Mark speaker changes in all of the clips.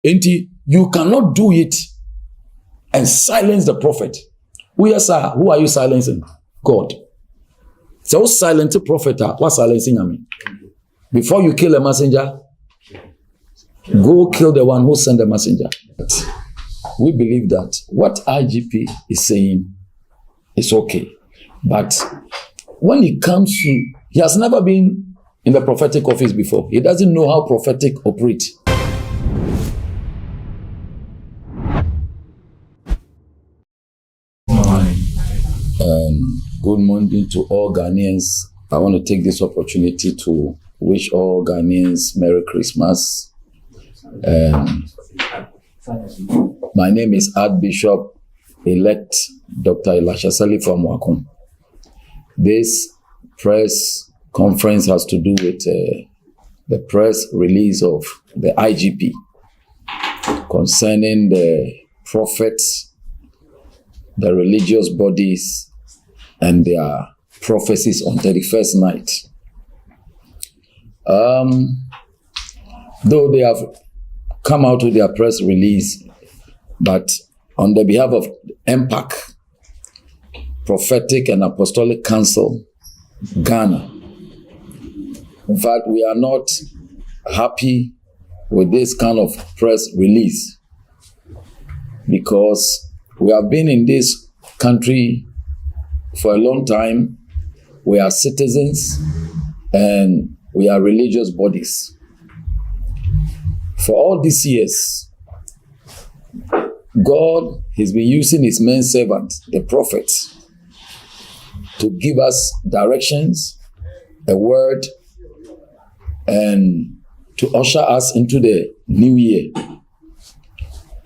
Speaker 1: And you cannot do it and silence the prophet. Who are you silencing? God. So silence the prophet. What silencing me? Before you kill a messenger, go kill the one who sent the messenger. We believe that what IGP is saying is okay. But when it comes to, he has never been in the prophetic office before. He doesn't know how prophetic operates. Good morning to all Ghanaians. I want to take this opportunity to wish all Ghanaians Merry Christmas. My name is Archbishop-elect Dr. Elisha Salih from Wakum. This press conference has to do with the press release of the IGP concerning the prophets, the religious bodies, and their prophecies on 31st night. Though they have come out with their press release, but on the behalf of MPAC, Prophetic and Apostolic Council, Ghana, in fact, we are not happy with this kind of press release because we have been in this country for a long time. We are citizens and we are religious bodies. For all these years, God has been using his main servant, the prophets, to give us directions, a word, and to usher us into the new year.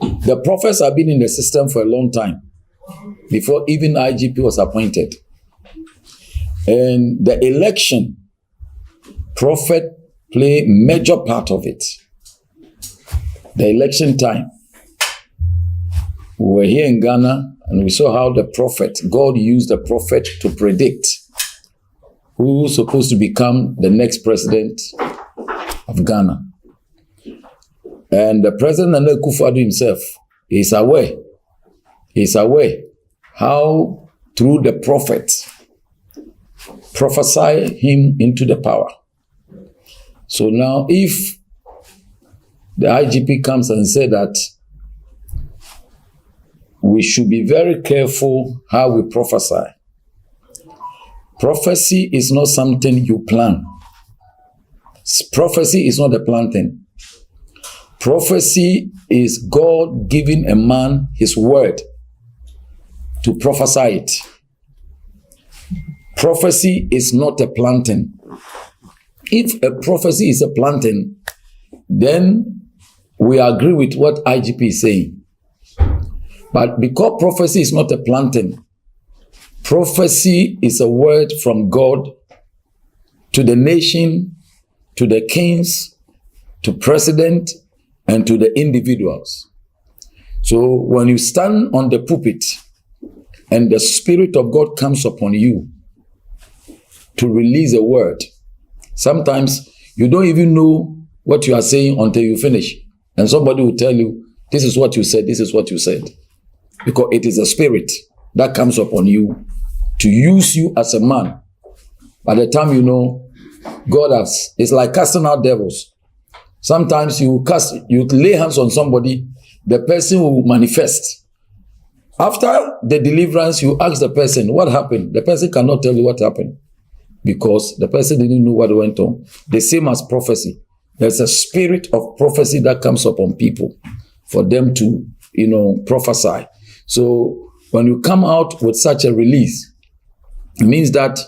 Speaker 1: The prophets have been in the system for a long time, before even IGP was appointed. And the election, prophet play a major part of it. The election time, we were here in Ghana and we saw how the prophet, God used the prophet to predict who's supposed to become the next president of Ghana. And the President Nana Akufo-Addo himself is aware how through the prophet prophesy him into the power. So now if the IGP comes and says that we should be very careful how we prophesy. Prophecy is not something you plan. Prophecy is not a planned thing. Prophecy is God giving a man his word to prophesy it. Prophecy is not a planting. If a prophecy is a planting, then we agree with what IGP is saying. But because prophecy is not a planting, prophecy is a word from God to the nation, to the kings, to president, and to the individuals. So when you stand on the pulpit and the Spirit of God comes upon you to release a word, sometimes you don't even know what you are saying until you finish. And somebody will tell you, this is what you said, this is what you said. Because it is a spirit that comes upon you to use you as a man. By the time you know, God has, it's like casting out devils. Sometimes you lay hands on somebody, the person will manifest. After the deliverance, you ask the person, what happened? The person cannot tell you what happened because the person didn't know what went on. The same as prophecy. There's a spirit of prophecy that comes upon people for them to, prophesy. So when you come out with such a release, it means that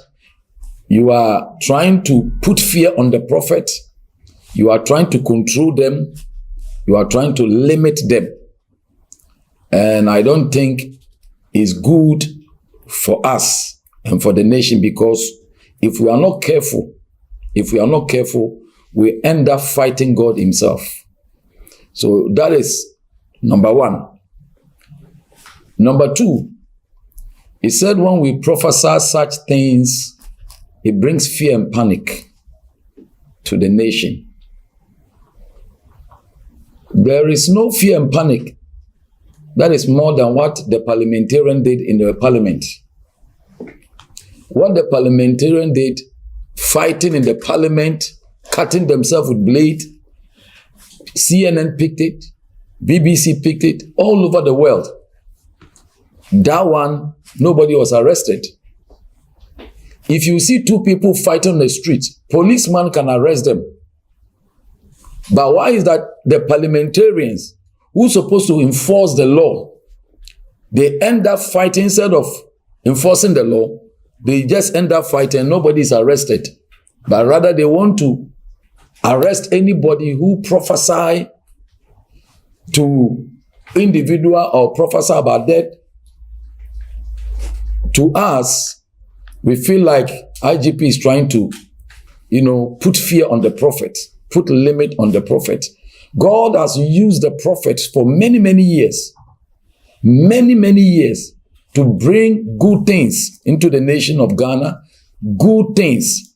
Speaker 1: you are trying to put fear on the prophet. You are trying to control them. You are trying to limit them. And I don't think it's good for us and for the nation, because if we are not careful, we end up fighting God himself. So that is number one. Number two, he said when we prophesy such things, it brings fear and panic to the nation. There is no fear and panic. That is more than what the parliamentarian did in the parliament. What the parliamentarian did, fighting in the parliament, cutting themselves with blade, CNN picked it, BBC picked it, all over the world. That one, nobody was arrested. If you see two people fighting on the street, policeman can arrest them. But why is that the parliamentarians who are supposed to enforce the law, they end up fighting instead of enforcing the law, they just end up fighting and nobody is arrested. But rather they want to arrest anybody who prophesy to individual or prophesy about death. To us, we feel like IGP is trying to, put fear on the prophet, put limit on the prophet. God has used the prophets for many, many years, to bring good things into the nation of Ghana, good things,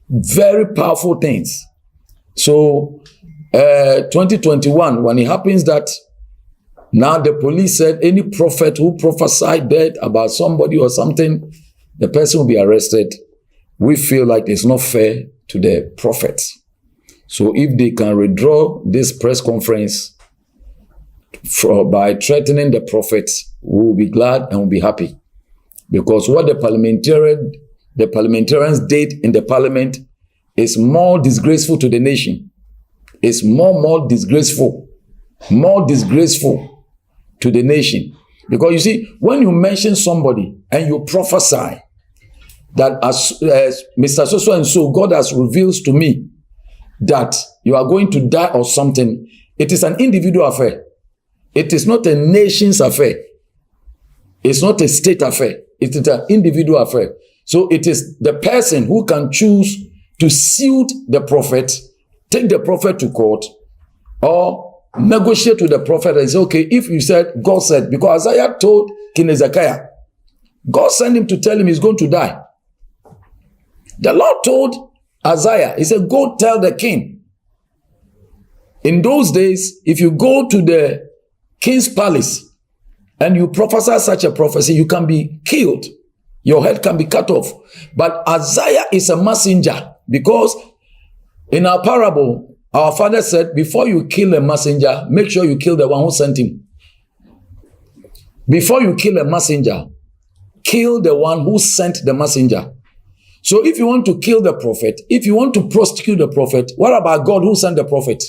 Speaker 1: very powerful things. So, 2021, when it happens that now the police said any prophet who prophesied death about somebody or something, the person will be arrested. We feel like it's not fair to the prophets. So if they can withdraw this press conference by threatening the prophets, we will be glad and we'll be happy. Because what the parliamentarians did in the parliament is more disgraceful to the nation. It's more disgraceful to the nation. Because you see, when you mention somebody and you prophesy that as Mr. So and so, God has revealed to me that you are going to die or something, it is an individual affair. It is not a nation's affair. It's not a state affair. It is an individual affair. So it is the person who can choose to suit the prophet, take the prophet to court, or negotiate with the prophet and say, okay, if you said, God said, because Isaiah told King Hezekiah, God sent him to tell him he's going to die. The Lord told Isaiah, he said, go tell the king. In those days, if you go to the king's palace and you prophesy such a prophecy, you can be killed. Your head can be cut off. But Isaiah is a messenger, because in our parable, our father said, before you kill a messenger, make sure you kill the one who sent him. Before you kill a messenger, kill the one who sent the messenger. So if you want to kill the prophet, if you want to prosecute the prophet, what about God who sent the prophet?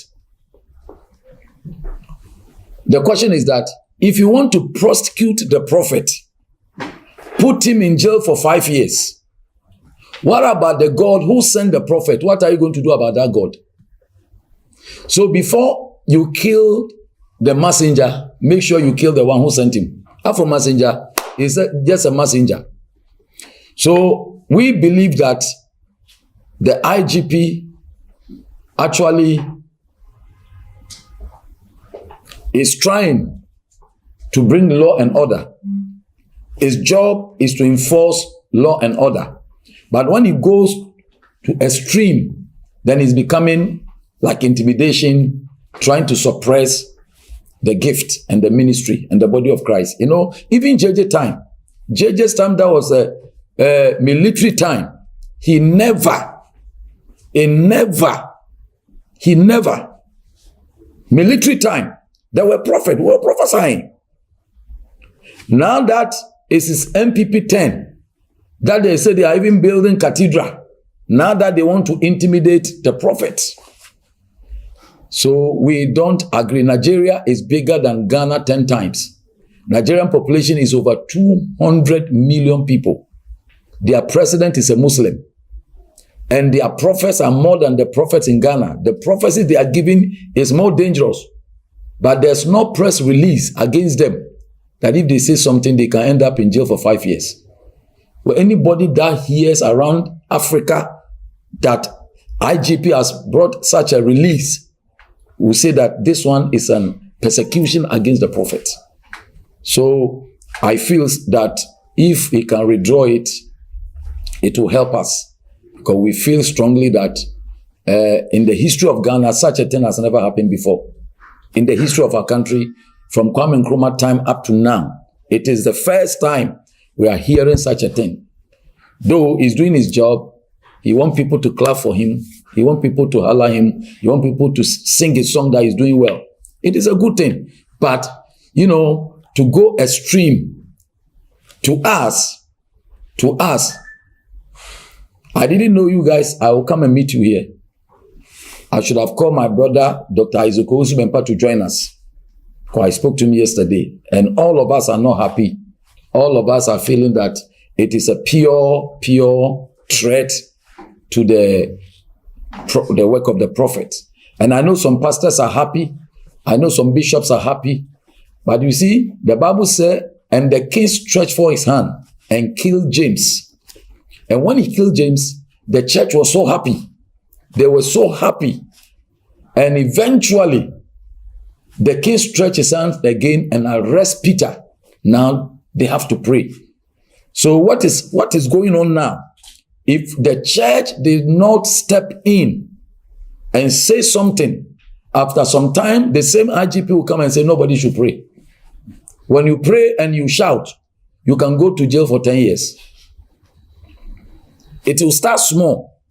Speaker 1: The question is that if you want to prosecute the prophet, put him in jail for 5 years. What about the God who sent the prophet? What are you going to do about that God? So before you kill the messenger, make sure you kill the one who sent him. After messenger, is just a messenger. So we believe that the IGP actually is trying to bring law and order. His job is to enforce law and order. But when he goes to extreme, then he's becoming like intimidation, trying to suppress the gift and the ministry and the body of Christ. Even JJ's time, that was a military time. He never, military time, there were prophets who were prophesying. Now that is his MPP 10, that they say they are even building cathedral. Now that they want to intimidate the prophets. So we don't agree. Nigeria is bigger than Ghana 10 times. Nigerian population is over 200 million people. Their president is a Muslim. And their prophets are more than the prophets in Ghana. The prophecy they are giving is more dangerous. But there's no press release against them that if they say something, they can end up in jail for 5 years. Well, anybody that hears around Africa that IGP has brought such a release will say that this one is an persecution against the prophet. So I feel that if he can withdraw it, it will help us, because we feel strongly that in the history of Ghana, such a thing has never happened before. in the history of our country from Kwame Nkrumah time up to now. It is the first time we are hearing such a thing. Though he's doing his job, he wants people to clap for him. He wants people to holler him. He wants people to sing his song that he's doing well. It is a good thing. But, to go extreme, to us, I didn't know you guys. I will come and meet you here. I should have called my brother, Dr. Isaac Owusu-Bempah, to join us. Because I spoke to him yesterday. And all of us are not happy. All of us are feeling that it is a pure threat to the work of the prophet. And I know some pastors are happy. I know some bishops are happy. But you see, the Bible said, and the king stretched forth his hand and killed James. And when he killed James, the church was so happy. They were so happy. And eventually, the king stretched his hand again and arrest Peter. Now, they have to pray. So what is going on now? If the church did not step in and say something, after some time, the same IGP will come and say nobody should pray. When you pray and you shout, you can go to jail for 10 years. It will start small.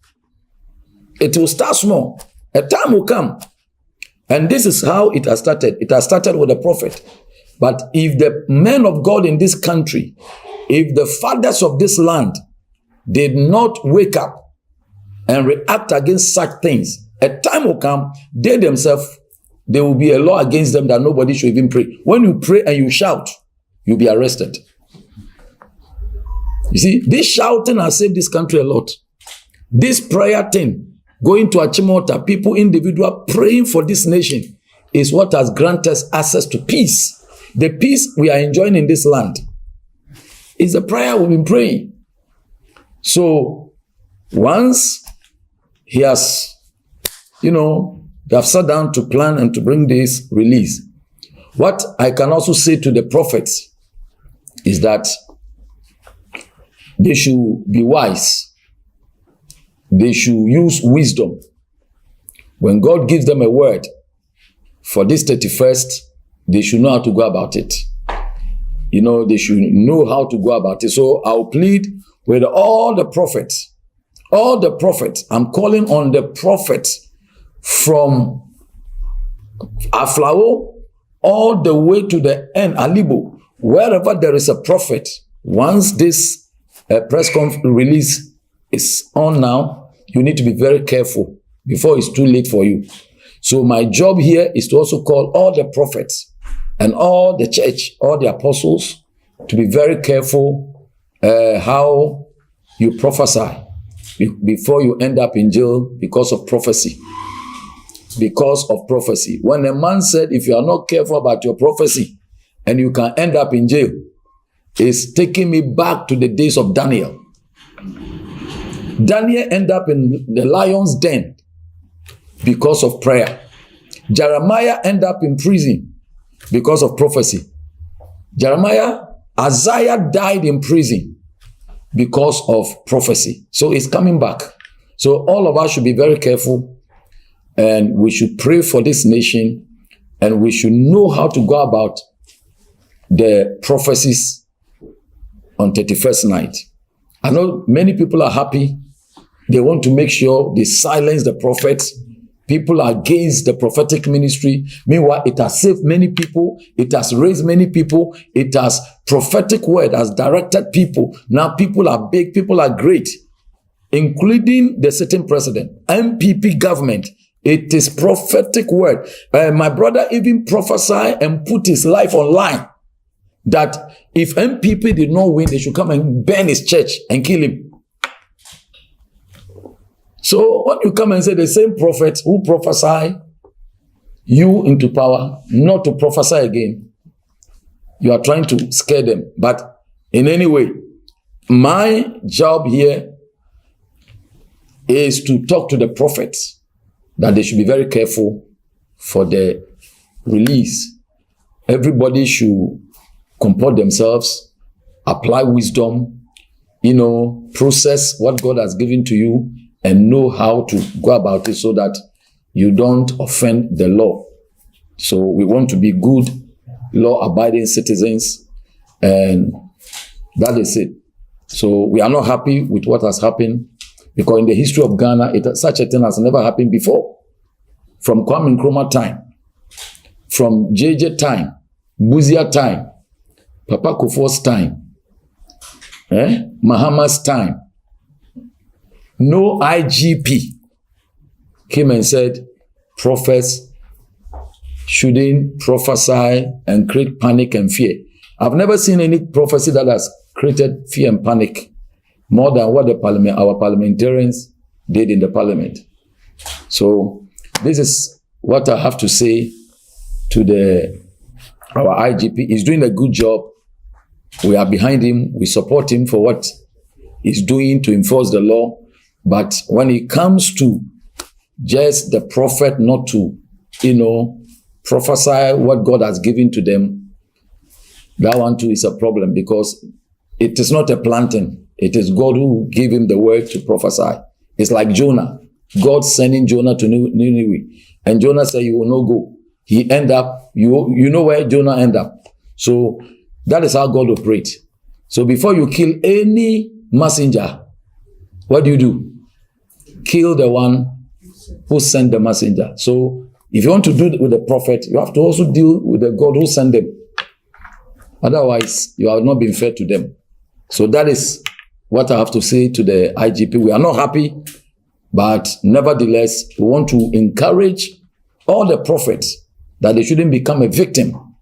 Speaker 1: It will start small. A time will come. And this is how it has started. It has started with the prophet. But if the men of God in this country, if the fathers of this land did not wake up and react against such things, a time will come, they themselves, there will be a law against them that nobody should even pray. When you pray and you shout, you'll be arrested. You see, this shouting has saved this country a lot. This prayer thing, going to Achimota, people individual praying for this nation, is what has granted us access to peace. The peace we are enjoying in this land is the prayer we've been praying. So, once he has, they have sat down to plan and to bring this release. What I can also say to the prophets is that they should be wise. They should use wisdom. When God gives them a word for this 31st, they should know how to go about it. They should know how to go about it. So I'll plead with all the prophets. All the prophets. I'm calling on the prophets from Aflao all the way to the end, Alibo. Wherever there is a prophet, once this press conference release is on now, you need to be very careful before it's too late for you. So my job here is to also call all the prophets and all the church, all the apostles, to be very careful how you prophesy before you end up in jail because of prophecy. Because of prophecy. When a man said, if you are not careful about your prophecy and you can end up in jail, it's taking me back to the days of Daniel. Daniel ended up in the lion's den because of prayer. Jeremiah ended up in prison because of prophecy. Isaiah died in prison because of prophecy. So it's coming back. So all of us should be very careful, and we should pray for this nation, and we should know how to go about the prophecies on 31st night. I know many people are happy. They want to make sure they silence the prophets. People are against the prophetic ministry. Meanwhile, it has saved many people. It has raised many people. It has prophetic word has directed people. Now people are big. People are great, including the sitting president, MPP government. It is prophetic word. My brother even prophesied and put his life online that if MPP did not win, they should come and burn his church and kill him. So when you come and say the same prophets who prophesy you into power, not to prophesy again, you are trying to scare them. But in any way, my job here is to talk to the prophets that they should be very careful for the release. Everybody should comport themselves, apply wisdom, process what God has given to you, and know how to go about it so that you don't offend the law. So we want to be good, law-abiding citizens, and that is it. So we are not happy with what has happened, because in the history of Ghana, such a thing has never happened before. From Kwame Nkrumah time, from JJ time, Buzia time, Papa Kufuor's time, Mahama's time, no IGP came and said prophets shouldn't prophesy and create panic and fear. I've never seen any prophecy that has created fear and panic more than what our parliamentarians did in the parliament. So this is what I have to say to our IGP. He's doing a good job. We are behind him. We support him for what he's doing to enforce the law. But when it comes to just the prophet not to, prophesy what God has given to them, that one too is a problem, because it is not a planting. It is God who gave him the word to prophesy. It's like Jonah. God sending Jonah to Nineveh. And Jonah said, you will not go. He end up, you know where Jonah end up. So that is how God operates. So before you kill any messenger, what do? Kill the one who sent the messenger. So if you want to do it with the prophet, you have to also deal with the God who sent them. Otherwise, you have not been fair to them. So that is what I have to say to the IGP. We are not happy, but nevertheless, we want to encourage all the prophets that they shouldn't become a victim.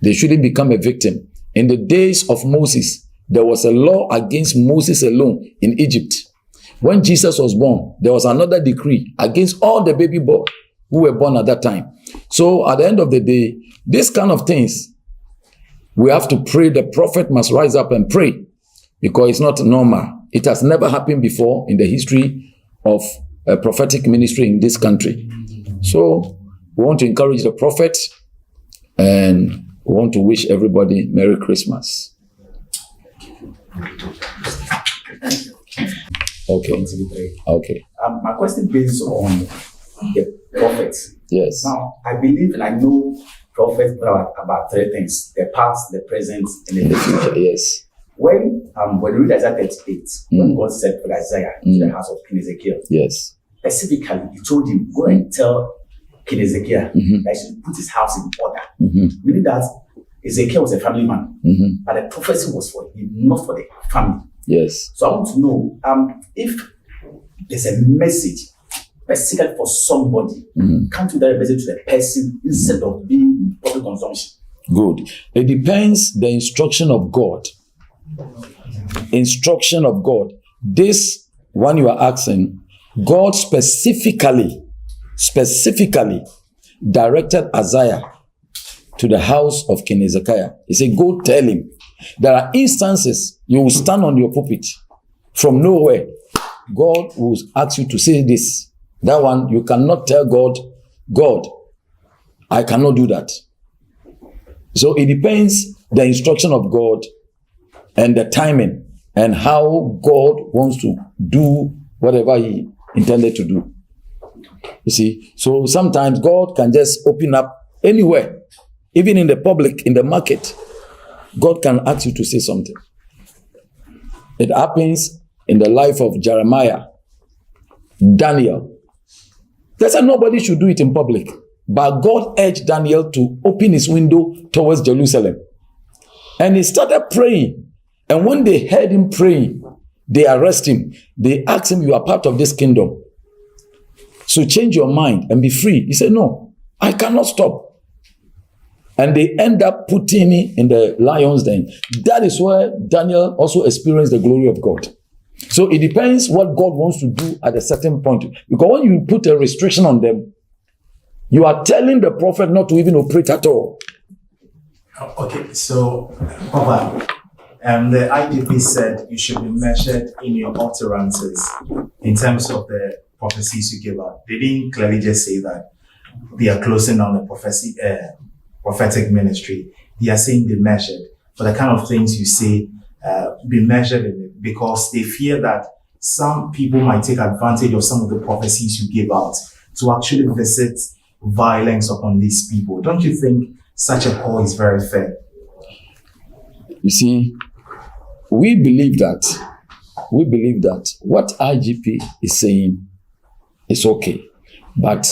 Speaker 1: They shouldn't become a victim. In the days of Moses, there was a law against Moses alone in Egypt. When Jesus was born, there was another decree against all the baby boys who were born at that time. So at the end of the day, these kind of things, we have to pray. The prophet must rise up and pray, because it's not normal. It has never happened before in the history of a prophetic ministry in this country. So we want to encourage the prophet, and we want to wish everybody Merry Christmas. Okay. Okay.
Speaker 2: My question based on the prophets.
Speaker 1: Yes.
Speaker 2: Now, I believe and I know prophets about three things: the past, the present, and the future.
Speaker 1: Yes.
Speaker 2: When we read Isaiah 38, when God said for Isaiah to the house of King Ezekiel,
Speaker 1: yes,
Speaker 2: specifically, he told him, go and tell King Ezekiel that he should put his house in order. Meaning that Ezekiel was a family man, but the prophecy was for him, not for the family.
Speaker 1: Yes.
Speaker 2: So I want to know if there's a message specifically for somebody, can't you that message to the person instead of being in public consumption?
Speaker 1: Good. It depends the instruction of God. Instruction of God. This one you are asking, God specifically directed Isaiah to the house of King Ezekiel. He said, go tell him. There are instances you will stand on your pulpit from nowhere. God will ask you to say this. That one, you cannot tell God, I cannot do that. So it depends the instruction of God and the timing and how God wants to do whatever he intended to do. You see, so sometimes God can just open up anywhere, even in the public, in the market. God can ask you to say something. It happens in the life of Jeremiah, Daniel. They said nobody should do it in public, but God urged Daniel to open his window towards Jerusalem. And he started praying. And when they heard him praying, they arrest him. They asked him, you are part of this kingdom, so change your mind and be free. He said, no, I cannot stop. And they end up putting him in the lion's den. That is where Daniel also experienced the glory of God. So it depends what God wants to do at a certain point. Because when you put a restriction on them, you are telling the prophet not to even operate at all.
Speaker 3: Okay, so Papa, the IGP said you should be measured in your utterances in terms of the prophecies you give out. They didn't clearly just say that they are closing down the prophetic ministry. They are saying be measured for the kind of things you say, be measured in it, because they fear that some people might take advantage of some of the prophecies you give out to actually visit violence upon these people. Don't you think such a call is very fair?
Speaker 1: You see, we believe that what IGP is saying is okay. But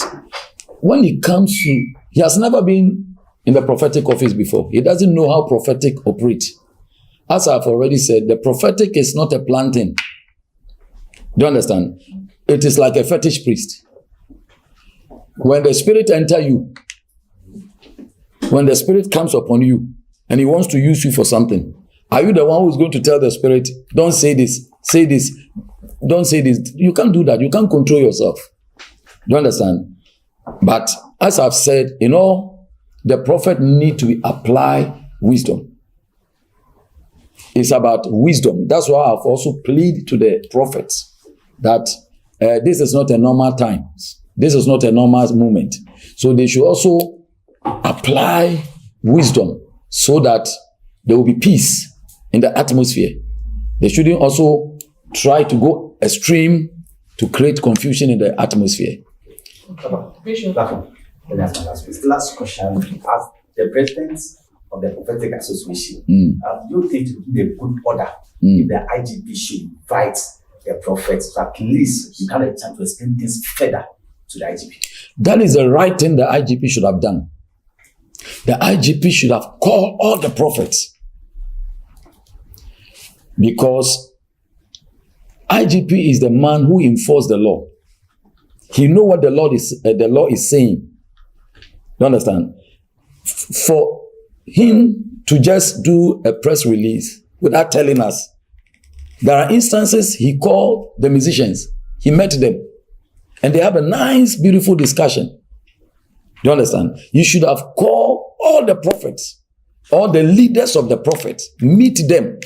Speaker 1: when it comes to, he has never been in the prophetic office before. He doesn't know how prophetic operates. As I've already said, the prophetic is not a planting. Do you understand? It is like a fetish priest. When the spirit enters you, when the spirit comes upon you and he wants to use you for something, are you the one who's going to tell the spirit, don't say this, don't say this? You can't do that. You can't control yourself. Do you understand? But as I've said, the prophet need to apply wisdom. It's about wisdom. That's why I've also pleaded to the prophets that this is not a normal time. This is not a normal moment. So they should also apply wisdom so that there will be peace in the atmosphere. They shouldn't also try to go extreme to create confusion in the atmosphere.
Speaker 2: Last question. As the president of the Prophetic Association, do you think it would be a good order if the IGP should invite the prophets so at least you can have a chance to explain things further to the IGP?
Speaker 1: That is the right thing the IGP should have done. The IGP should have called all the prophets, because IGP is the man who enforces the law. He knows what the law is saying. You understand? For him to just do a press release without telling us, there are instances he called the musicians, he met them, and they have a nice, beautiful discussion. Do you understand? You should have called all the prophets, all the leaders of the prophets, meet them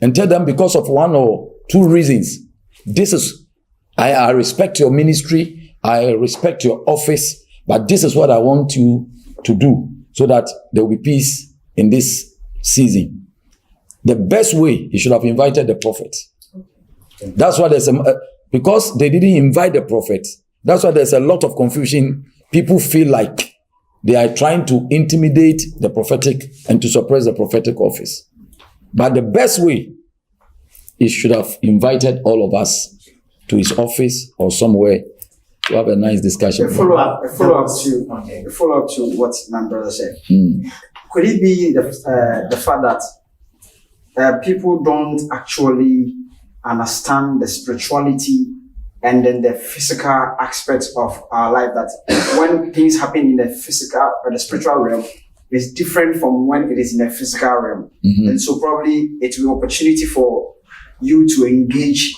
Speaker 1: and tell them, because of one or two reasons, I respect your ministry, I respect your office, but this is what I want you to do so that there will be peace in this season. The best way, he should have invited the prophets. That's why because they didn't invite the prophets, that's why there's a lot of confusion. People feel like they are trying to intimidate the prophetic and to suppress the prophetic office. But the best way, he should have invited all of us to his office or somewhere to have a nice discussion.
Speaker 4: A follow-up to what my brother said. Could it be the fact that people don't actually understand the spirituality and then the physical aspects of our life, that when things happen in the physical or the spiritual realm, it's different from when it is in the physical realm. And so probably it will be an opportunity for you to engage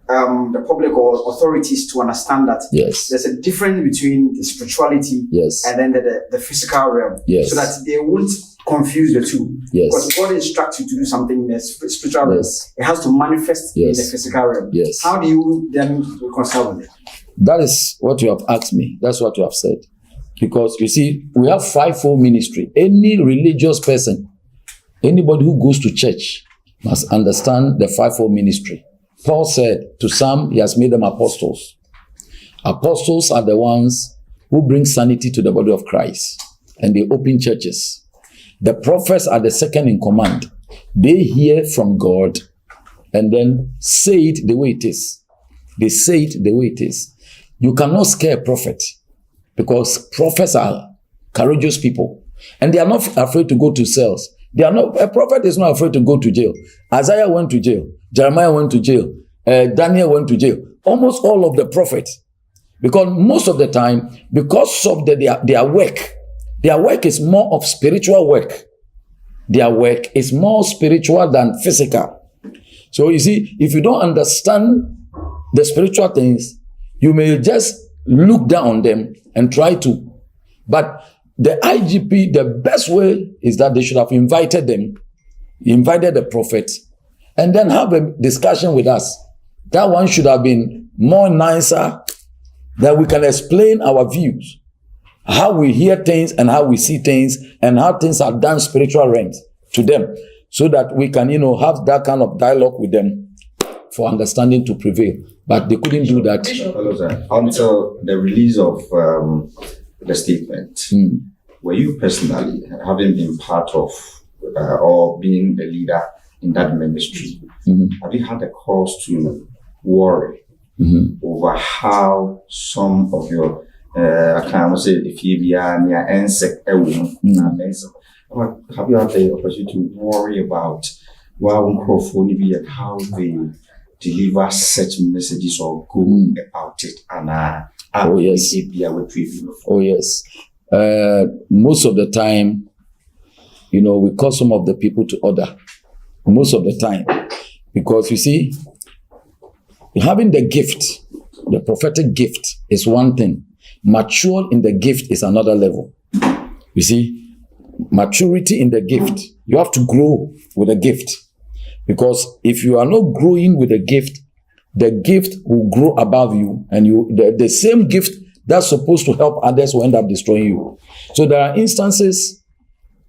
Speaker 4: the public or authorities to understand that there's a difference between the spirituality and then the physical realm, so that they won't confuse the two. Because God instructs you to do something in the spiritual realm, it has to manifest in the physical realm. How do you then reconcile with it?
Speaker 1: That is what you have asked me. That's what you have said. Because you see, we have fivefold ministry. Any religious person, anybody who goes to church must understand the fivefold ministry. Paul said to some, he has made them apostles. Apostles are the ones who bring sanity to the body of Christ, and they open churches. The prophets are the second in command. They hear from God and then say it the way it is. They say it the way it is. You cannot scare a prophet, because prophets are courageous people, and they are not afraid to go to cells. A prophet is not afraid to go to jail. Isaiah went to jail. Jeremiah went to jail. Daniel went to jail. Almost all of the prophets. Because most of the time, because of their work is more of spiritual work. Their work is more spiritual than physical. So you see, if you don't understand the spiritual things, you may just look down on them and try to. But the IGP, the best way is that they should have invited them, invited the prophets, and then have a discussion with us. That one should have been more nicer, that we can explain our views, how we hear things and how we see things, and how things are done spiritual realms to them, so that we can, have that kind of dialogue with them for understanding to prevail. But they couldn't do that.
Speaker 5: Hello, sir. Until the release of the statement, were you personally, having been part of or being the leader in that ministry, have you had a cause to worry over how some of your I can't say if you be near insect have you had the opportunity to worry about how they deliver such messages or go about it and
Speaker 1: oh yes, oh yes. Most of the time, we call some of the people to order. Most of the time, because you see, having the gift, the prophetic gift is one thing. Mature in the gift is another level. You see, maturity in the gift, you have to grow with the gift. Because if you are not growing with the gift will grow above you, and the same gift that's supposed to help others will end up destroying you. So there are instances,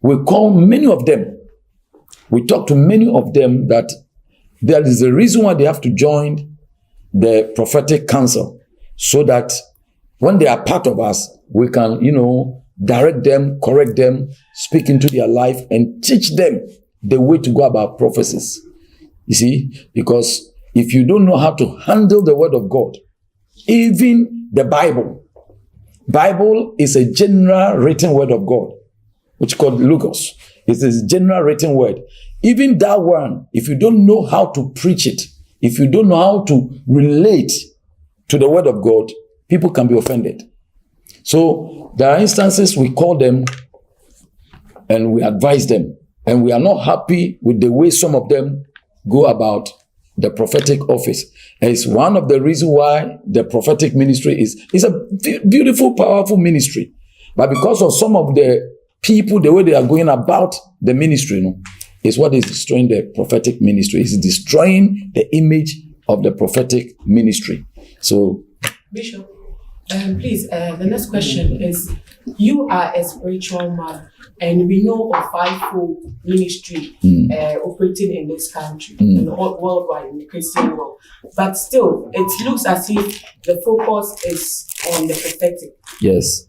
Speaker 1: we call many of them, we talk to many of them that there is a reason why they have to join the prophetic council, so that when they are part of us, we can, direct them, correct them, speak into their life, and teach them the way to go about prophecies. You see, because if you don't know how to handle the word of God, even the Bible is a general written word of God, which is called Logos. It's a general written word. Even that one, if you don't know how to preach it, if you don't know how to relate to the word of God, people can be offended. So there are instances we call them and we advise them, and we are not happy with the way some of them go about the prophetic office. And it's one of the reasons why the prophetic ministry is a beautiful, powerful ministry. But because of some of the people, the way they are going about the ministry, is what is destroying the prophetic ministry. It's destroying the image of the prophetic ministry. So,
Speaker 6: Bishop, please, the next question is, you are a spiritual man, and we know of fivefold ministry operating in this country, and worldwide, in the Christian world. But still, it looks as if the focus is on the prophetic.
Speaker 1: yes.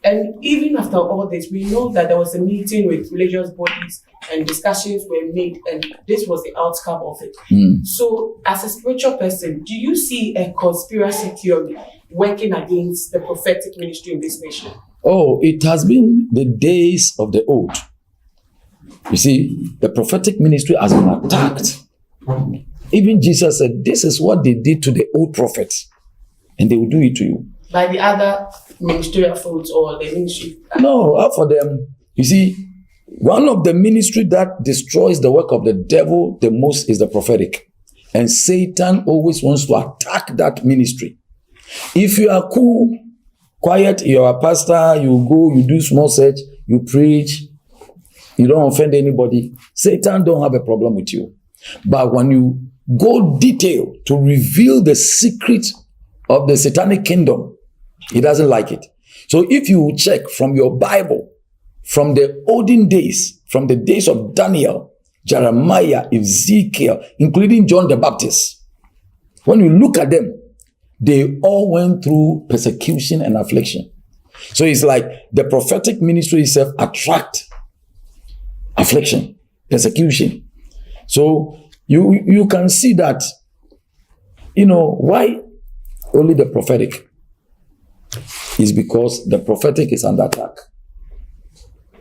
Speaker 6: And even after all this, we know that there was a meeting with religious bodies and discussions were made, and this was the outcome of it. So, as a spiritual person, do you see a conspiracy theory working against the prophetic ministry in this nation?
Speaker 1: Oh, it has been the days of the old. You see, the prophetic ministry has been attacked. Even Jesus said, this is what they did to the old prophets, and they will do it to you.
Speaker 6: By the other ministerial folds or the ministry?
Speaker 1: No, not for them. You see, one of the ministry that destroys the work of the devil the most is the prophetic. And Satan always wants to attack that ministry. If you are cool, quiet, you're a pastor, you go, you do small search, you preach, you don't offend anybody, Satan don't have a problem with you. But when you go detail to reveal the secret of the satanic kingdom, he doesn't like it. So if you check from your Bible, from the olden days, from the days of Daniel, Jeremiah, Ezekiel, including John the Baptist, when you look at them, they all went through persecution and affliction. So it's like the prophetic ministry itself attract affliction, persecution. So you can see that, why only the prophetic is because the prophetic is under attack.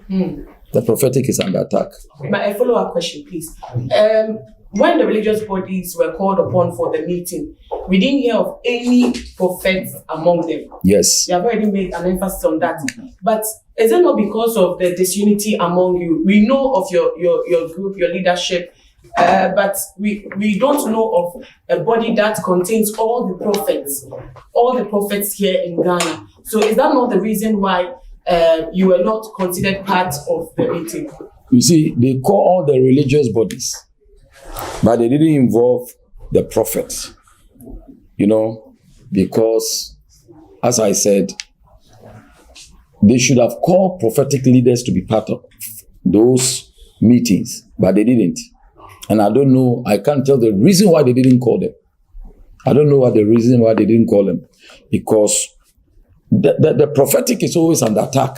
Speaker 1: The prophetic is under attack.
Speaker 6: A follow-up question, please. When the religious bodies were called upon for the meeting, we didn't hear of any prophets among them.
Speaker 1: Yes.
Speaker 6: You have already made an emphasis on that. But is it not because of the disunity among you? We know of your group, your leadership, but we don't know of a body that contains all the prophets here in Ghana. So is that not the reason why you were not considered part of the meeting?
Speaker 1: You see, they call all the religious bodies, but they didn't involve the prophets, because, as I said, they should have called prophetic leaders to be part of those meetings, but they didn't. And I don't know, I can't tell the reason why they didn't call them. I don't know what the reason why they didn't call them, because the prophetic is always under attack.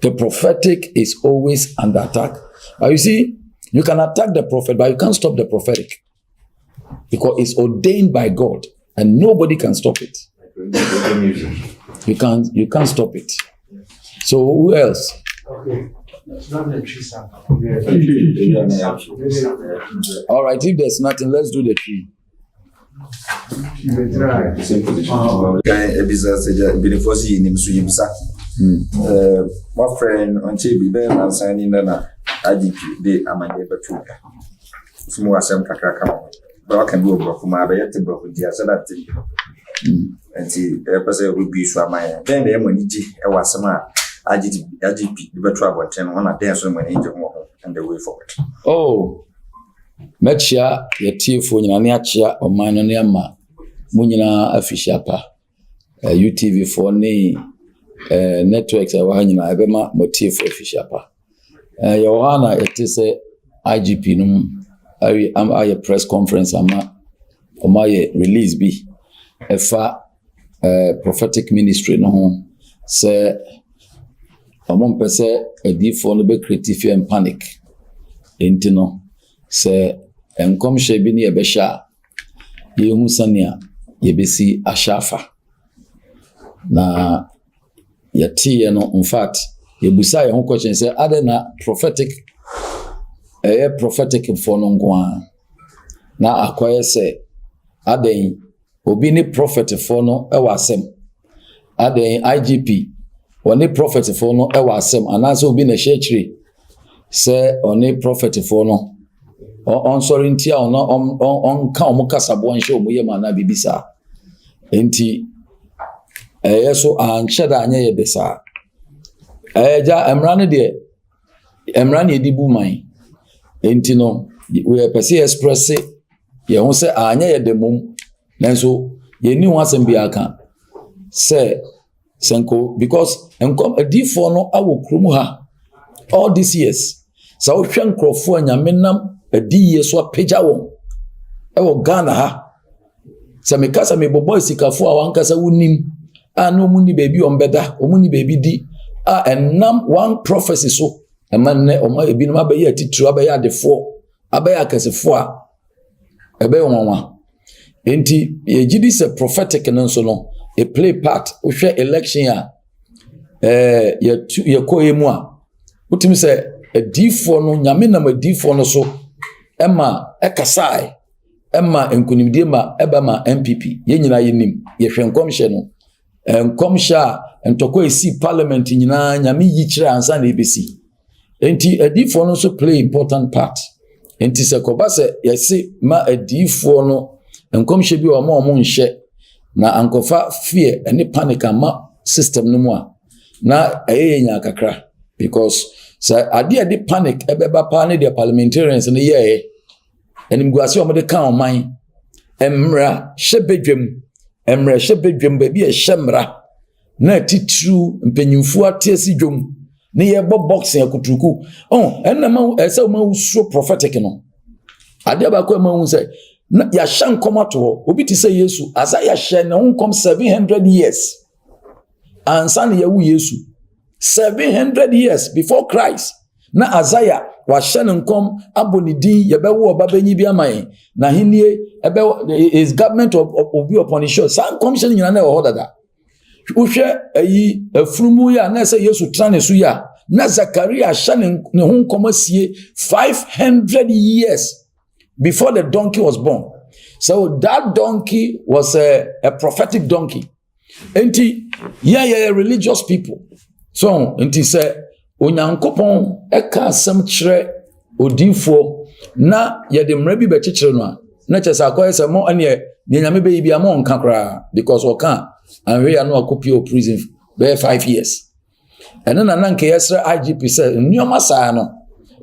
Speaker 1: The prophetic is always under attack. But you see, you can attack the prophet, but you can't stop the prophetic. Because it's ordained by God and nobody can stop it. You can't stop it. So who else?
Speaker 7: Okay.
Speaker 1: All right, if there's nothing, let's do the tree.
Speaker 8: My friend until be better than signing na IGP de amanye betuga. Sumu asem kakra kama. But I can do bro kuma be yete bro dia so that enti pese we bi so amanye. Then the money ji e wasem a IGP the betu abonten no na den so money ji ho and the way forward.
Speaker 1: Oh, mechia yetiefo nyina ne achia oman no ne ama munyina afishia pa. UTV for ne networks I want nyina ebema motive official pa. Yohana it is IGP no am a press conference ama release bi efa prophetic ministry no ho say amon pese edifo no be creative and panic enti no say enkom hye bi ne ye be sha yehu sania ye besi ashafa na yati no in fact yebusa ye ho question say adena prophetic prophetic for no ngwa na akoye say aden obi ni prophet for no e wasem aden IGP oni prophet for no e wasem anase obi na shechiri say oni prophet for no on sorry ntia on ka omukasabo nche omuye mana bibisa enti so ancheda anya ye desa ja emrane de emrane edibu man enti no we pese express ye ho se anya ye de mum nanso ye ni ho asem bia kan se senko because enkom adifo no awo krum ha all these years sa wo hwe nkrofo anyamenam adi yeso apeja won ewo Ghana ha se mekasa me bobo sikafo a wankasa wonim no muni baby ombeda omuni baby di enam one prophecy so emanne omo ebinum abaye atitru abaye adefo abaye akasefo a ebe wonwa enti yegidi se prophetic nso no a play part ohwe election ya ye koyemu a utimi se adifo no nyame na madifo no so ema ekasai ema enkunimdie ma eba ma MPP ye nyina yenim ye hwenkomhye no enkomsha entoko esi parliament nyina nyame yichira ansa na ebesi enti adifo no so play important part enti se kobase yesi ma adifo no enkomhye bi o ma nhye na ankofa fear any panic ama system no mu a na ayenya kakra because so ade panic ebeba pa ne the parliamentarians no ye enimguase o mo de kan o man emra hyebedwem baby e hyemra na titru mpenyimfu atesi dwom ne ye bo boxing akutuku enama ese ma uso prophetic no ade ba ko ma hu se ya hyan komato obi ti se Yesu asa ya hye ne hunkom 700 years ansan ya wu Yesu 700 years before Christ na Azaya wa hye nkom abonidin ye be wo babanyi bi amaye na henie ebe is government of be upon his show san commission nyina na ho dada uhwe ayi afrumu ya na se Yesu trane su ya na Zakaria hye ne hunkom asie 500 years before the donkey was born. So that donkey was a prophetic donkey. Enti yeah religious people. So enti say onyankopon eka asem kire odinfo na ye de mra bi bekekere no a na chese akoye se mo ane ne nyame be bi amon kakra because o kan anwe ya no akopio prison be 5 years. Ene na nanke yesre IGP say nyoma saa no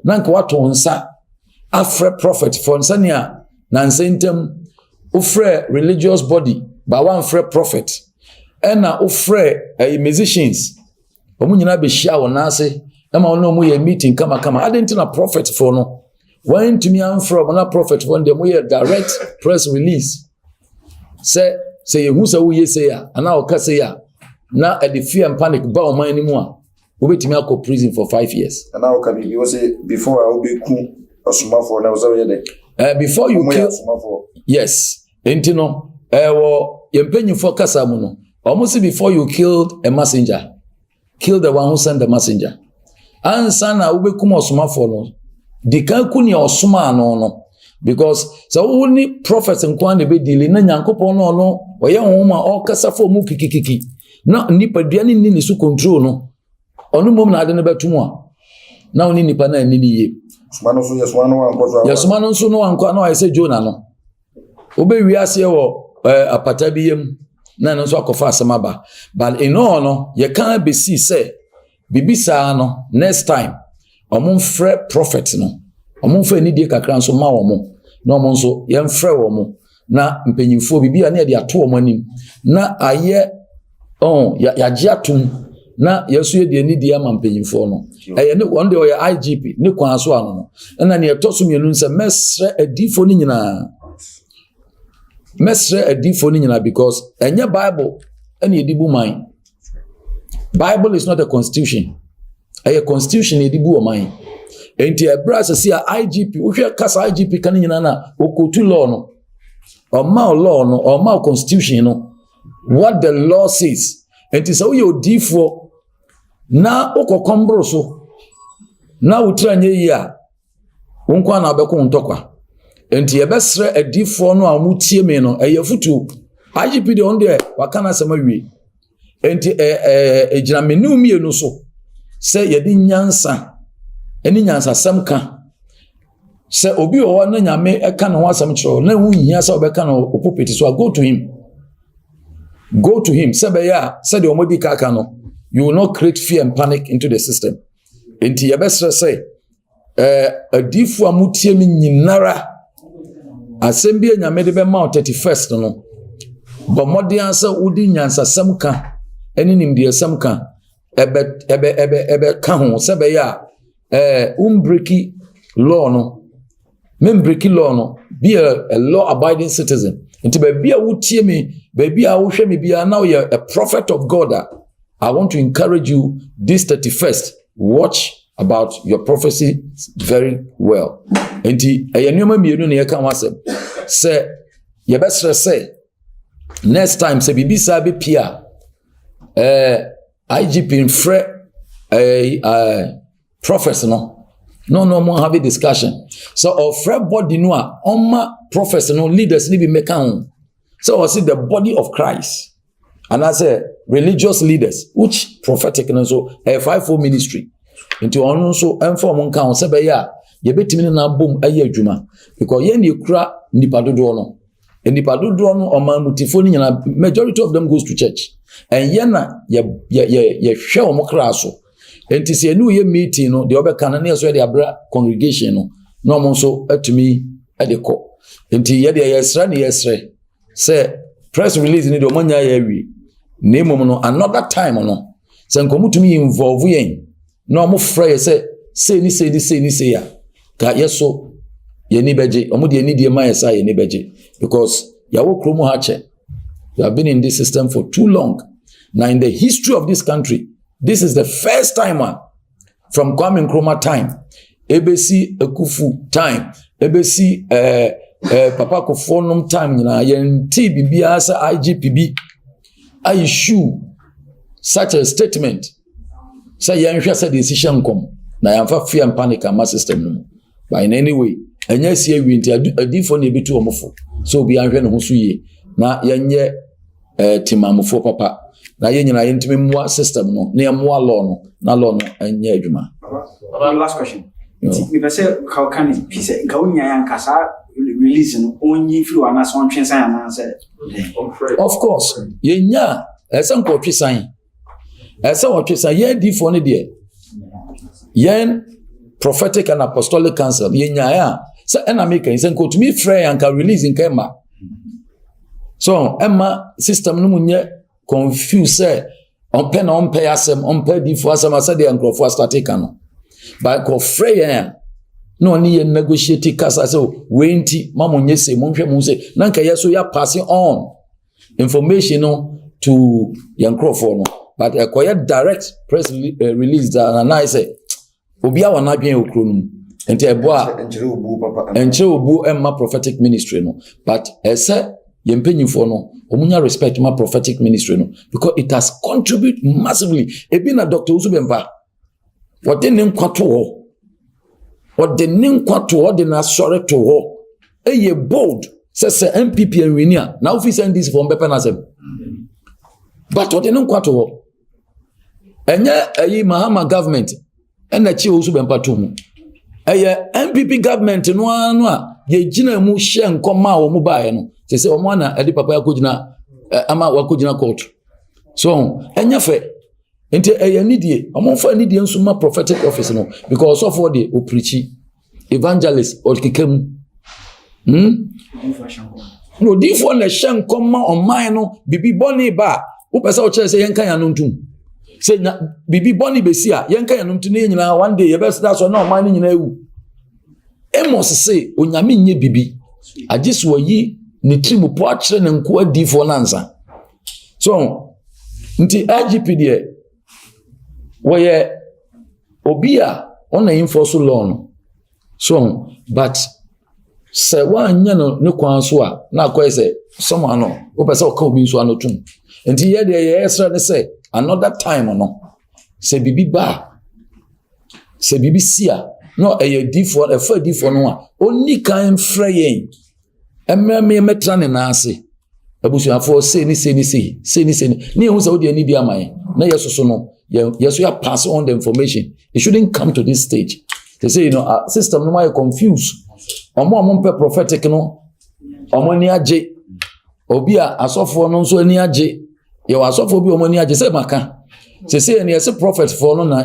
Speaker 1: nanke wato nsa afre prophet for nsania na nsentem ufre religious body ba one free prophet ena ufre musicians omu nyina be hia wona ase ema ono mu ye meeting kama adentina prophet for no when to me am from na prophet for dem we direct press release say yehu say we say ya ana o ka say ya na the fear and panic ba o man anymore wobetimi akọ prison for 5 years.
Speaker 8: And now can be say before I will be cool osumafo na so ye
Speaker 1: before you kill yes enti no wo yempanyifo kasa mu no almost before you killed a messenger kill the one who sent the messenger ansa na wobekum osumafo no dikan ku ne osuma no because so woni prophets nkwan de be deal na nyankopon no oye honma o kasa fo mu kikikiki na nipa duane ni su control no onu mom na ade ne betum a na oni nipa na ni ye
Speaker 8: sumano so yesumano anko so
Speaker 1: yesumano so no anko na ayese Jonah no obewi ase wo apata biem na no so akofa asemaba but eno no ye kan be see say bibisa no next time omon frɛ prophet no omon frɛ ni die kakra nso ma wo na omon nso ye mfrɛ wo mo na mpanyimfo bibia na ye de ato wo anim na aye ya giatum na yesu ye de ni die ama mpanyimfo no eye ne one day oya IGP ne kwan so ano no na ne etoso mienu nse mesre adifo ni nyina because enye Bible ene edibu man. Bible is not a constitution. A constitution edibu o man. Enti ebra se IGP wo hwe kasa IGP kan nyina na okotu law no or law no or constitution no what the law says. Enti so ye odifo na okokombro so na utranye yi a wonkwa na abeko ntokwa enti yebesre adifo no a mutie me no eyefutu IGP de on de wakana semawie enti ejina menu mienu so se yedi nyansa eni nyansa samka se obi o na nyame eka no asam kiro na hu hia se obeka no opopeti so go to him se be ya se de omodi kaka no you will not create fear and panic into the system. Enti yebesre say adifu amutie mi nyinara assembi nyame de be ma 31st no bo modi ansa udi nyansa samka eni nimdi samka ebe ka ho se be ya breaking law no breaking law no be a law abiding citizen. Enti be bia wutie mi be bia wo hwe mi bia now you a prophet of God. I want to encourage you this 31st. Watch about your prophecy very well. Enti ayenyoma mienu ne yeka wasem. Say ye besre say next time say bibisa be pia IGP in fre prophets no more have a discussion. So of fre body no a oma prophets no leaders ni be make am. So I see the body of Christ. And I say religious leaders, which prophetic and so a 5-4 ministry into also inform on say be ya ye betimi na bom aye adwuma because ye ne kura nipa dodo no nipa dodo no o man mutifo ni nyina majority of them goes to church and ye na ye hwe o mokra so enti se enu ye meeting no de obeka na ne so de abra congregation no no mo so atumi ade ko enti ye de yesre say press release ni de omanya ya wi name no another time no se nkomutumi involve yen no mo frɛ say ni ya ka yeso ye ni beje omo de ni de ma yesa ye ni beje because ya wo kromo ha che you have been in this system for too long. Now in the history of this country this is the first time from Kwame Nkrumah time ebesi Ekufu time ebesi Papa Kofonum time nyina yenti bibia sa IGPB I issue such a statement. Say yanhwa say decision come na yamfa fear and panic ama system no. But in any way, enya sie wi nti adifo na ebitu omofo. So bi yanhwa no ho so ye na yenye timamofo papa. Na yenyina yentimi mwa system no na yemwa law no na law no enya adwuma.
Speaker 4: Last question. We be say how can it be say ka unya yankasa release no onyi free wana so ntwensan na say
Speaker 1: of course yenya esa nkotwesan esa wotwesan ye difo ne de yen prophetic and apostolic council yenya ya say na make isen kotumi free yanka release nkema so emma system no munye confuse say onpe na onpe asem onpe difo asem asa de nkrofo static no but ko free yan no ni negotiate kasa so wenti mamonye se monhwe mu se nanka yeso ya passing on information no to Yankrofono, but a quiet direct press release that and I say, Obia wa na dwen okronum. Enti eboa enche obu emma prophetic ministry no, but ese yempanyifo no omunya respect my prophetic ministry no, because it has contributed massively. Ebi na Dr. Usubempa what the name kwato what the name kwato the na sore to ho eye bold says MPP and winia now if send this from bepenasem but what the name kwato enye ayi Mahama government ena chi Usubempa to mu eye MPP government no anu a ye gina mu hye nkoma wo mu baaye no say omo na edi papa yakogina ama wakogina court so enye fe enti eye nidie omo fa nidie nsuma prophetic office no because of what they preach evangelist or kikam no difo na hye nkoma oman no bibi boni ba wo pese o kire say yenka ya no ntum say na bibi boni besi a yenka ya no ntum ne nyina one day ye be start so na oman ne nyina ewu emos say onyame nye bibi agiso yi ni trimu po akire ne nko adifo nansa so nti IGP de woye obia ona enforce law no so but se wanya no ne kwan so a na akoy se someone no o pese o ka obi so anotum nti ye de ye esra ne say another time no se bibi ba se bibi sia no difo e fa difo no a oni kan freyen emmeme metra ne na ase abusuafo se ni ne hu se wo de ani bi amaye na yesoso no yeso ya pass on the information. It shouldn't come to this stage. They say, system no more confused. Omo pe prophetic no. Omo ni age. Obi a asofo no nso ni age. Ye wa asofo bi omo ni age say maka. Say ni say prophet for no na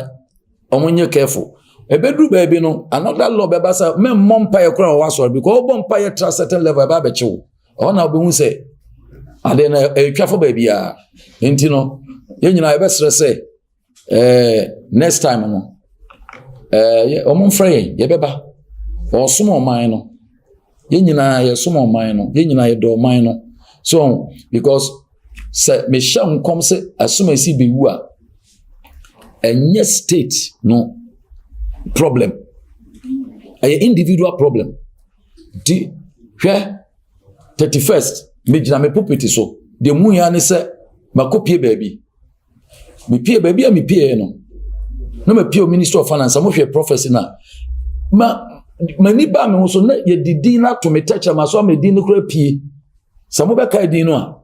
Speaker 1: omo nye careful. Ebedru baby no another law beba say me mompa ye kura wa so because obompa ye trust certain level ba be chew. Ona obi hu say ade na twafo baby a. Enti no ye nyina ebe sere say next time no omo mfrey ye beba osumo man no ye nyina ye sumo man no ye nyina ye do man no so because say me sham come say asuma si be wu a enye state no problem a individual problem di hwe 31st me jina me pulpit so de mu ya ne say makopie baby me pie baby a me pie no me pie minister of finance mo hwe prophecy na mani ba me so na ye didi na to me teacher ma so me di no kura pie samo be kai di no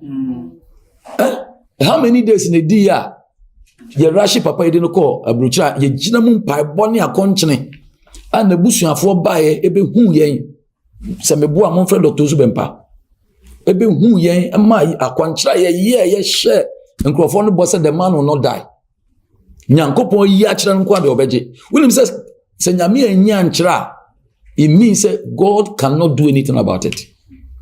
Speaker 1: a how many days in a day ya ye rashi papa ye di no ko abrucha ye gina mu mpa boni akonchene ana busuafo baaye ebe hu yen se me bo amon friend Dr. Usubempa ebe hu yen ama akwanchira ye share nkrofo no boss the man will not die nyankopon yi akira nko ade obeje william says se nyame anya nchira it means that God cannot do anything about it.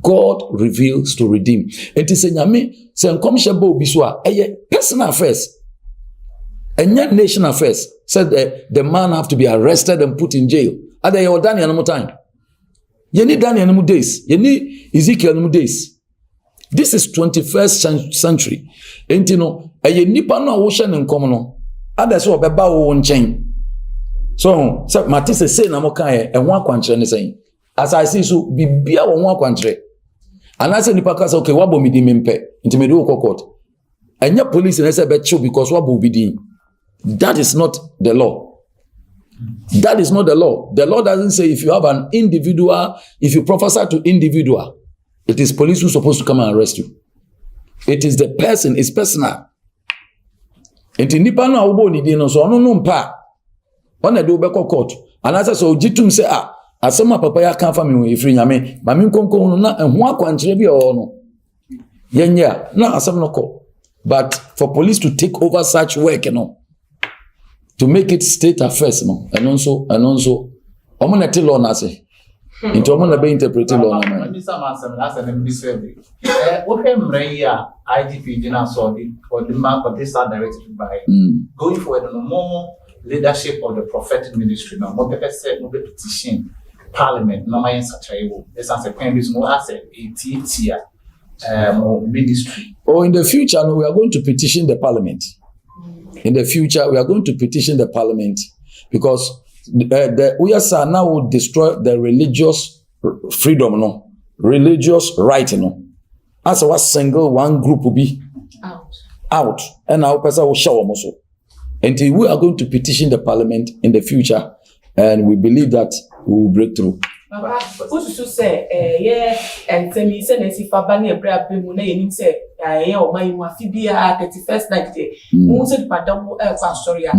Speaker 1: God reveals to redeem. It is se nyame se nkom sheba obi so a personal affairs enya national affairs said the man have to be arrested and put in jail ada ye Daniel no time ye ni Daniel no days ye ni Ezekiel no days. This is 21st century. Enti no nipa no a wo hye ne nkom no ada se obeba wo nchen so matise say na mo kan e ho akwankyere ne sen as I see so bibia wo ho akwankyere anase nipa ka say okay wabo mi di mempe nti me do court anya police na say be chill because wabo bi di. That is not the law. That is not the law. The law doesn't say if you have an individual, if you prophesy to individual, it is police who's supposed to come and arrest you. It is the person, it's personal. Enti nipa no awbo ni di no so ono no mpa. Ona de obekọ court. Anasa so jitum say asema papa ya kan fa me efiri nyame. Ma me nkonkon no na ehun akwankyere bi o no. Yenya na asem no ko. But for police to take over such work, to make it state affairs, and also omo na law na say. Into omo na be interpret law na.
Speaker 3: Mr. Mansam na say dem be say. What mreya IGP dina so the mark of this are directed by going forward no more leadership of the prophetic ministry now more people say no be petition parliament no my answer try wo this answer can be no answer etia
Speaker 2: ministry?
Speaker 1: Or in the future, no, we are going to petition the parliament. In the future, we are going to petition the parliament because we are now will destroy the religious freedom, no, religious right, no. As a single one group will be out, and our person will show also. Until we are going to petition the parliament in the future, and we believe that we will break through.
Speaker 6: Baba, what you say? And tell me, say, "Nancy Fabani, a prayer people, na yenim say, or my Mafibia 31st night day. Most Madame Pastoria,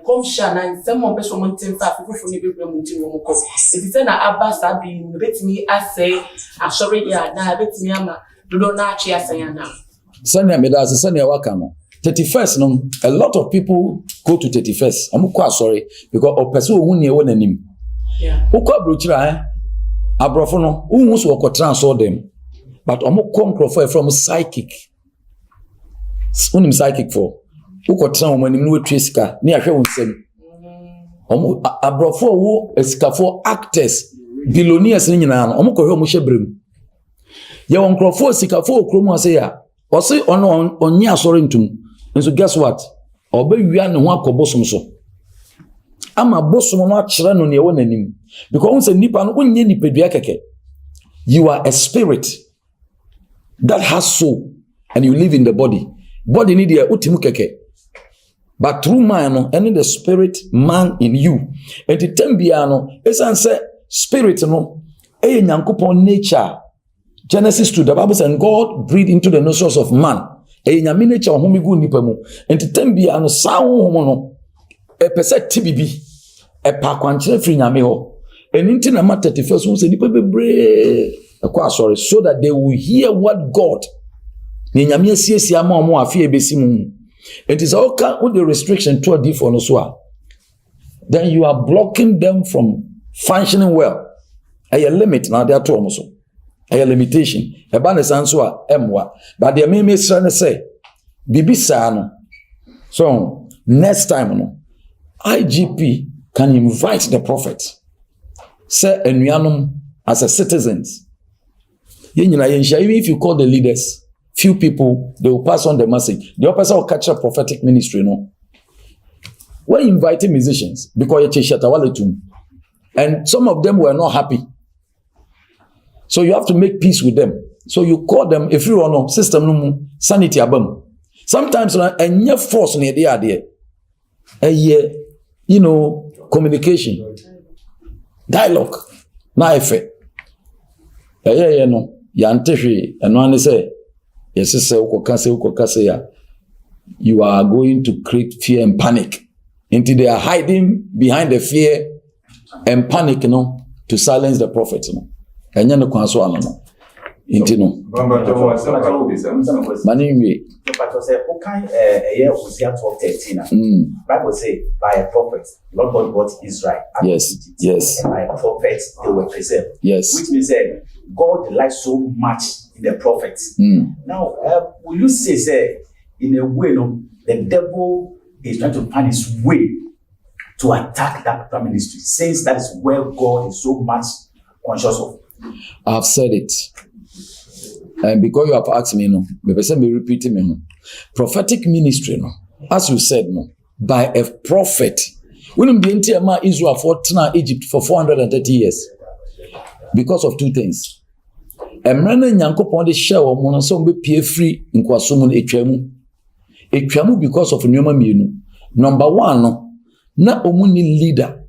Speaker 6: come shan and some more person wanting for from the Bible. If it's an Abbas, I've been let me say, I'm sorry, yeah, now let me ama, do not cheer saying now.
Speaker 1: Sunday, Medas, Sunday, Wakano. 31st, no, a lot of people go to 31st. I'm quite sorry because of person who near one name.
Speaker 6: Yeah.
Speaker 1: Ukwa brochira abrofono unhusu wako transfer them but omo konkrofo from psychic unim psychic for uko transfer mo nim no twesika ne ahwe wonsem omo abrofo wo esikafo actors billionaires ni nyina no omo kohwe omo hyebrem ye won krofo esikafo okromu ase ya osi ono onye asore ntum nso guess what obewia ne ho akobosom so ama bosom no akire no ne wo nanim because once nipa no onye nipadua keke you are a spirit that has soul and you live in the body need the utimu keke but through man no and the spirit man in you and the tambia no esan say spirit no e nyankopon nature Genesis 2 the Bible says God breathed into the nostrils of man e nyame nature homigu nipa mu and the tambia no sawo homo no epese tibibi epa kwankyere firi nyame ho eninti na matter 31st so say nipa bebre akwa sorry so that they will hear what God ni nyame asiesie ama omo afi ebesi mu it is all kind with the restriction to a different no so then you are blocking them from functioning well a limit now they are to omo so a limitation e ba ne sanso a emwa but the me sra ne say bibisa no so next time no IGP can invite the prophet. Say enuanum as a citizens. Even if you call the leaders, few people, they will pass on the message. The person will catch a prophetic ministry, no? We're inviting musicians because and some of them were not happy. So you have to make peace with them. So you call them, if you want to system sanity abam. Sometimes and your force near the idea. Communication, dialogue, na efe. No, yanteshi, and one say, yes, sir, you are going to create fear and panic. Until they are hiding behind the fear and panic, to silence the prophet, And you know, Intino. Manimwe.
Speaker 2: But say, okay, year Hosea 12:13. Bible say, by a prophet, Lord God brought Israel.
Speaker 1: Yes.
Speaker 2: And by a prophet, they were preserved.
Speaker 1: Yes.
Speaker 2: Which means that God delights so much in the prophets. Now, will you say, in a way, the devil is trying to find his way to attack that ministry, since that is where God is so much conscious of?
Speaker 1: I have said it. And because you have asked me, me repeating me. Prophetic ministry, as you said, by a prophet. We don't be in Israel for Egypt for 430 years. Because of two things. Emrana Nyankopon de share o mo so be pie free nkwaso mu etwamu because of nyoma mienu. Number 1 na omuni leader.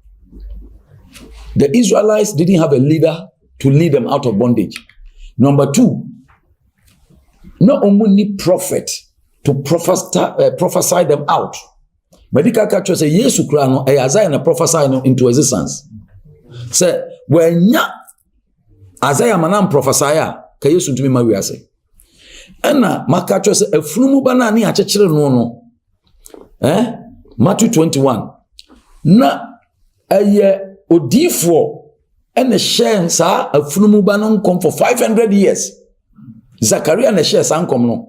Speaker 1: The Israelites didn't have a leader to lead them out of bondage. Number 2, no omuni prophet to prophesy them out. Medical culture say Yesu kra no Isaiah na prophesy no into existence. Say when Isaiah manam prophesy ka Yesu ntumi ma wiase. Ena makacho say afunu ba na ne akekere no Matthew 21 na odifo ena share sa afunu ba no come for 500 years. Zachariah na share san come no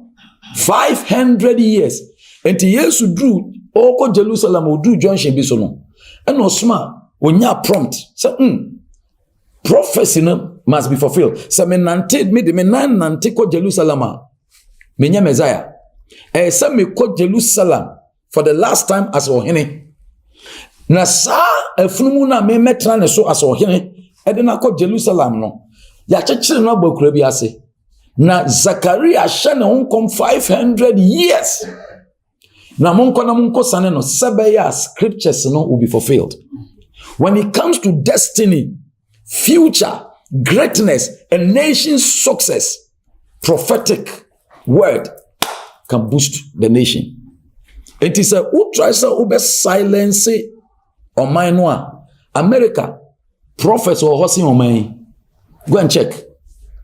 Speaker 1: 500 years. Enti Yesu drew oko Jerusalem odu junction bi so no. Ena osma onya prompt say prophecy no must be fulfilled. So me nante me de me nan nante ko Jerusalem. Me nya Messiah. Say me ko Jerusalem for the last time as ohene. Na sa afunumu na me metra ne so as ohene. E de na ko Jerusalem no. Ya chechire no agbakura bi ase. Na Zachariah shane unkom 500 years. Na munko sane no sebeya scriptures no will be fulfilled. When it comes to destiny, future, greatness, and nation's success, prophetic word can boost the nation. It is a who tries to silence on my noa. America, prophets or horsing on my. Go and check.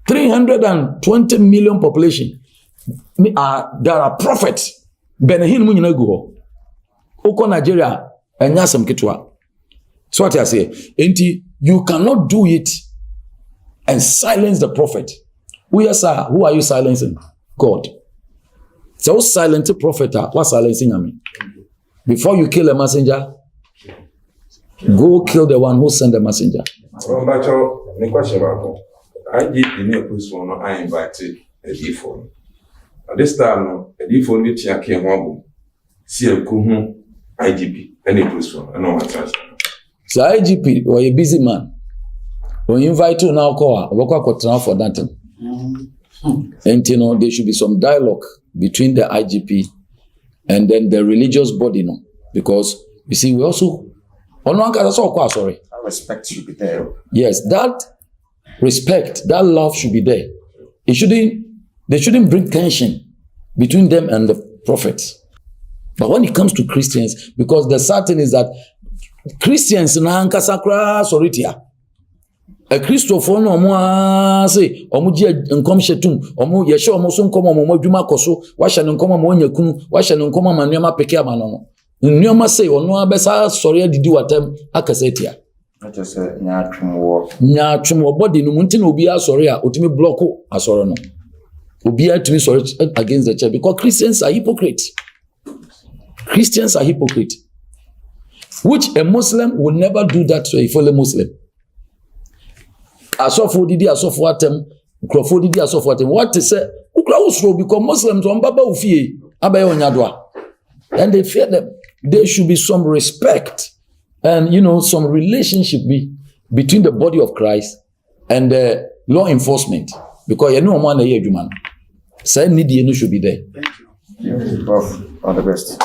Speaker 1: 320 million population. There are prophets. Benehin munyina go. Oko Nigeria enyasem kitwa. So what I say, you cannot do it and silence the prophet. Who are you silencing? God. So silent the prophet, what silencing I mean? Before you kill a messenger, go kill the one who sent the messenger.
Speaker 7: I did the police one. I invited a D4. At this time, a D4 which I came home, see a Kuhun IGP, any police one. I know my chance.
Speaker 1: So IGP, or a busy man, when you invite you now, call for that. And you know, there should be some dialogue between the IGP and then the religious body, no? Because you see, we also, sorry.
Speaker 8: Respect should be there.
Speaker 1: Yes, that respect, that love should be there. They shouldn't bring tension between them and the prophets. But when it comes to Christians, because the sad thing is that Christians na ankasakra soritia. A Christopher no mo say omo ji nkom shetum omo ye hye omo so nkom omo adwuma koso wa hye nkom omo nyakunu wa hye nkom omo nneoma peke ama no nneoma say ono abesa sori adidi watam akasetia.
Speaker 8: I just say nya
Speaker 1: twemo body no munti na obi asori a otimi block asoro no. Obi atimi sorry against the church because Christians are hypocrites. Christians are hypocrites. Which a Muslim will never do that to a fellow Muslim. Asofo didi asofo atem, ukrofo didi asofo atem. What is it? Ukra usro because Muslims on baba ufie abaye onyadwa. And they fear them. There should be some respect and some relationship between the body of Christ and the law enforcement. Because you know man here human. Say need should be there.
Speaker 8: Thank you. All the best.